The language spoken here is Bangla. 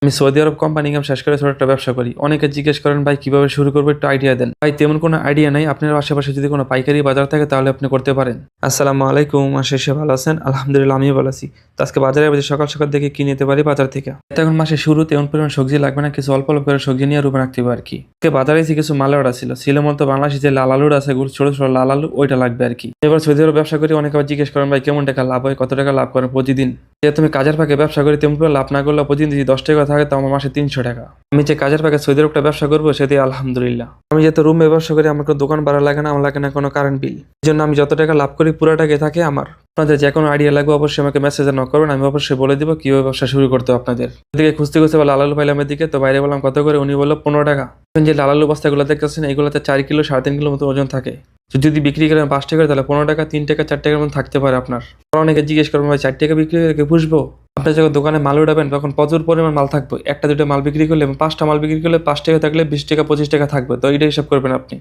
আমি সৌদি আরব কোম্পানি ইনকাম শেষ করে ছোট একটা ব্যবসা করি। অনেকে জিজ্ঞেস করেন ভাই কিভাবে শুরু করবো, একটু আইডিয়া দেন। ভাই তেমন কোনো আইডিয়া নাই, আপনার আশেপাশে যদি কোনো পাইকারি বাজার থাকে তাহলে আপনি করতে পারেন। আসসালামু আলাইকুম, শেষে ভালো আছেন? আলহামদুলিল্লাহ, আমিও ভালো আছি। তো আজকে বাজারে বাজে সকাল সকাল দেখে কি নিতে পারি বাজার থেকে। তো এখন মাসে শুরুতে এমন পরিমাণ সবজি লাগবে না, কিছু অল্প অল্প করে সবজি নিয়ে রুমে রাখতে হবে আর কি। বাজারে এসে কিছু মালের অর্ডার ছিল মতো বাংলাদেশি যে লাল আলুর আছে, ছোট ছোট লাল আলু, ওইটা লাগবে আর কি। এবার সৌদি আরব ব্যবসা করি, অনেকে আবার জিজ্ঞেস করেন ভাই কেমন টাকা লাভ হয়, কত টাকা লাভ করেন প্রতিদিন। যে তুমি কাজের ফাঁকে ব্যবসা করি তেমন করে লাভ না করলে প্রতিদিন যদি 10 টাকা থাকে তো আমার মাসে 300 টাকা। আমি যে কাজের ফাঁকে সৌদি আরব একটা ব্যবসা করবো সেটি আলহামদুলিল্লাহ। আমি যেহেতু রুমে ব্যবসা করি, আমার কোনো দোকান ভাড়া লাগে না, আমার লাগে না কোনো কারেন্ট বিল। এই জন্য আমি যত টাকা লাভ করি পুরো টাকা থাকে আমার। আপনাদের যে কোনো আইডিয়া লাগবে অবশ্যই আমাকে মেসেজে নক করবেন, আমি অবশ্যই বলে দিব কিভাবে ব্যবসা শুরু করতে হবে আপনাদের। এদিকে খুঁজতে খুঁজতে লাল আলু পাইলাম এদিকে, তো বাইরে বললাম কত করে, উনি বললো 15 টাকা। যে লাল আলু বস্তাগুলো দেখতেছেন এগুলোতে 4 কিলো 3.5 কিলো মতো ওজন থাকে। যদি বিক্রি করেন 5 টাকা তাহলে 15 টাকা, 3 টাকা 4 টাকার মতো থাকতে পারে আপনার। অনেকে জিজ্ঞেস করবেন ভাই 4 টাকা বিক্রি করে পুষবো? আপনি যখন দোকানে মাল উঠাবেন তখন প্রচুর পরিমাণ মাল থাকবে। একটা দুটো মাল বিক্রি করলে 5টা মাল বিক্রি করলে 5 টাকা থাকলে 20 টাকা 25 টাকা থাকবে, তো এইটা হিসাব করবেন আপনি।